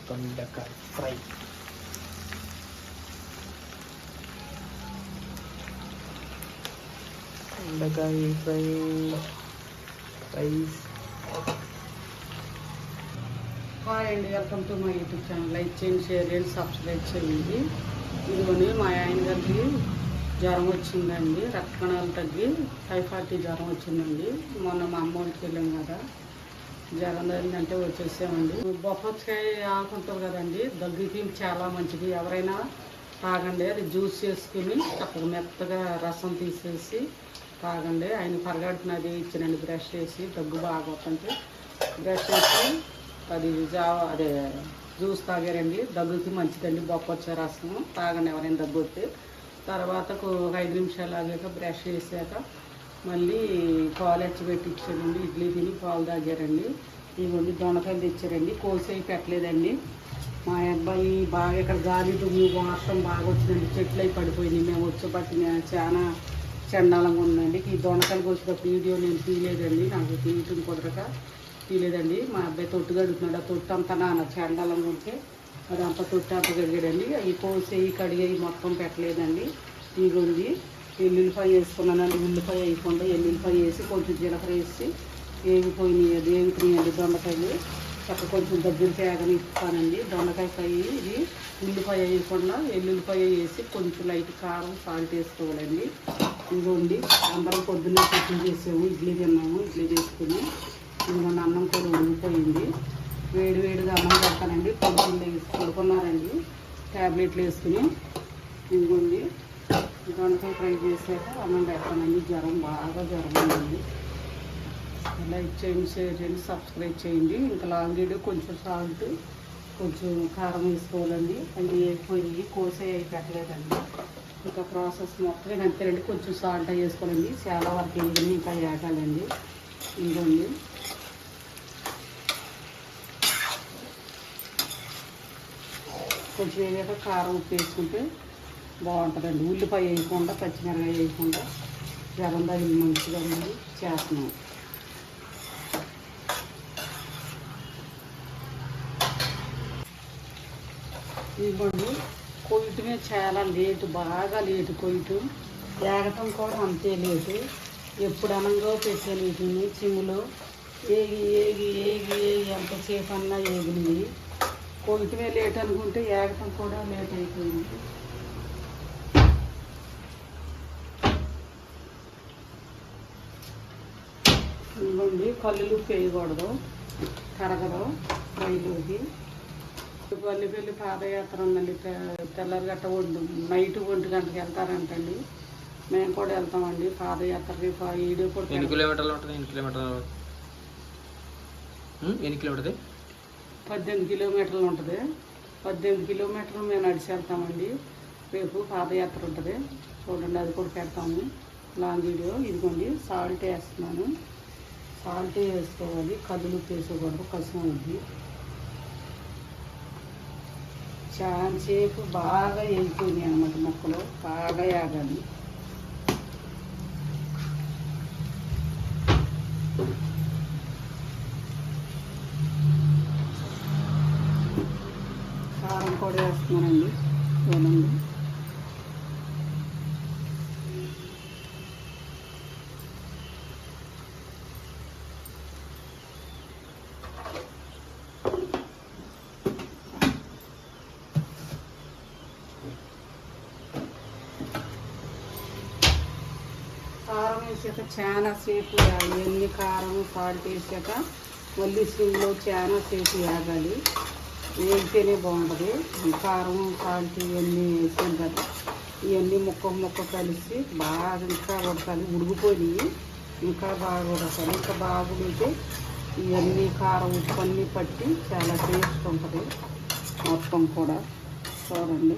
దొండకాయ ఫ్రై. దొండకాయ fry rice. Hi అండి, welcome to my YouTube channel. Like చేయండి, షేర్ చేయండి, సబ్స్క్రైబ్ చేయండి. ఇదిగోని మా ఆయన గారికి జ్వరం వచ్చిందండి, రక్త కణాలు తగ్గి టైఫాయిడ్ జ్వరం వచ్చిందండి. మొన్న మా అమ్మ వాళ్ళకి వెళ్ళాం కదా, జ్వరం తగ్గిందంటే వచ్చేసామండి. బొప్పచ్చాయ ఆకుంటుంది కదండి, దగ్గరికి చాలా మంచిది. ఎవరైనా తాగండి, అది జ్యూస్ చేసుకుని చక్కగా మెత్తగా రసం తీసేసి తాగండి. ఆయన పరగడుతున్నది ఇచ్చినండి, బ్రష్ చేసి దగ్గు బాగా వస్తుంటే బ్రష్ చేసి అది అదే జ్యూస్ తాగారండి. దగ్గుకి మంచిదండి బొప్పొచ్చే రసం, తాగండి ఎవరైనా దగ్గు వస్తే. తర్వాత ఒక 5 నిమిషాలు ఆగాక బ్రష్ చేసాక మళ్ళీ పాలు పెట్టి ఇచ్చారండి. ఇడ్లీ తిని పాలు తాగారండి. ఇవన్నీ దొండకాయలు తెచ్చారండి, కోసేవి పెట్టలేదండి. మా అబ్బాయి బాగా ఇక్కడ గాలి దుమ్ము వాసన బాగా వచ్చిందండి, చెట్లు అవి పడిపోయినాయి. మేము వచ్చేపట్టిన చాలా చండాలంగా ఉందండి. ఈ దొండకాయలు కోసేటప్పుడు వీడియో నేను తీయలేదండి, నాకు తీయటం కుదరక తీయలేదండి. మా అబ్బాయి తొట్టు కడుగుతున్నాడు, ఆ తొట్టు అంతా నాన్న చండాలంగా ఉంటే అదంతా తొట్టు అంతా కడిగాడండి. అవి కోసేవి కడిగేవి మొత్తం పెట్టలేదండి. ఇదిగోండి ఎల్లుల్లిపాయ వేసుకున్నానండి. ఉల్లిపాయ వేయకుండా ఎల్లుల్లిపాయ వేసి కొంచెం జీలకర్ర వేసి వేగుతున్నాయండి దొండకాయలు. చక్క కొంచెం దగ్గర తేగని ఇస్తానండి. దొండకాయ ఫ్రై ఇది ఉల్లిపాయ వేయకుండా ఎల్లుల్లిపాయ వేసి కొంచెం లైట్ కారం సాల్ట్ వేసుకోవాలండి. ఇదిగోండి అందరం పొద్దున్నే టిఫిన్ చేసాము, ఇడ్లీ తిన్నాము. ఇడ్లీ చేసుకుని ఇదిగోండి అన్నం కూడా ఉడికిపోయింది. వేడిగా అన్నం పెడతానండి. కొంచెం పడుకున్నారండి ట్యాబ్లెట్లు వేసుకుని. ఇదిగోండి దొండకాయ ఫ్రై చేసాక అన్నం పెడతానండి. బాగా జ్వరం ఉందండి. లైక్ చేయండి, షేర్ చేయండి, సబ్స్క్రైబ్ చేయండి. ఇంకా లాంగ్ వీడియో కొంచెం సాల్ట్ కొంచెం కారం వేసుకోవాలండి. అవి వేసిపోయి కోసే పెట్టలేదండి. ఇంకా ప్రాసెస్ మొత్తం అంతేనండి. కొంచెం సాల్ట్ వేసుకోవాలండి. చాలా వరకు వేయడం ఇంకా వేగాలండి. ఇదిగోండి కొంచెం వేగాక కారం ఉప్పు వేసుకుంటే బాగుంటుందండి. ఉల్లిపాయ వేయకుండా పచ్చిమిరకాయ వేయకుండా జ్వరం తగిలి మంచిగా ఉంది చేస్తున్నాం. ఇవ్వండి కొయ్యటమే చాలా లేటు, బాగా లేటు కొయ్యటం. వేగటం కూడా అంతే లేటు. ఎప్పుడు అనంగా పెట్టే వీటిని చిమ్ములో ఏగి ఏగి ఏగి ఏగి ఎంతసేపు అన్నా ఏగినాయి. కొయ్యటమే లేట్ అనుకుంటే వేగటం కూడా లేట్ అయిపోయింది. ఇవ్వండి కల్లులు వేయకూడదు, కరగదు ఫ్రైలోకి. పల్లిపల్లి పాదయాత్ర ఉందండి, తెల్లారి గట్ట నైట్ 1 గంటకి వెళ్తారంటండి. మేము కూడా వెళ్తామండి పాదయాత్రకి. వీడియో కూడా ఎన్ని కిలోమీటర్లు ఉంటుంది? 18 కిలోమీటర్లు ఉంటుంది. 18 కిలోమీటర్లు మేము నడిచి వెళ్తామండి. రేపు పాదయాత్ర ఉంటుంది, చూడండి అది కూడా పెడతాము లాంగ్ వీడియో. ఇదిగోండి సాల్ట్ వేస్తున్నాను, సాల్ట్ వేసుకోవాలి, కదులు వేసుకోకూడదు, కసం ఉంది. చాలాసేపు బాగా వేగిపోయినాయి అన్నమాట మొక్కలు, బాగా వేగాలి. కారం కూడా వేస్తున్నానండి, చూడండి. కారం వేసాక చాలా సేపు ఎన్ని కారం సాల్ట్ వేసాక మళ్ళీ స్లిమ్లో చాలా సేపు వేగాలి. వేగితేనే బాగుంటుంది. కారం సాల్ట్ ఇవన్నీ వేసాం కదా, ఇవన్నీ ముక్క కలిసి బాగా ఇంకా ఉడకాలి. ఉడికిపోయి ఇంకా బాగా ఉడకాలి. ఇంకా బాగా ఉడికితే ఇవన్నీ కారం ఉప్పు అన్నీ పట్టి చాలా టేస్ట్ ఉంటుంది మొత్తం కూడా. చూడండి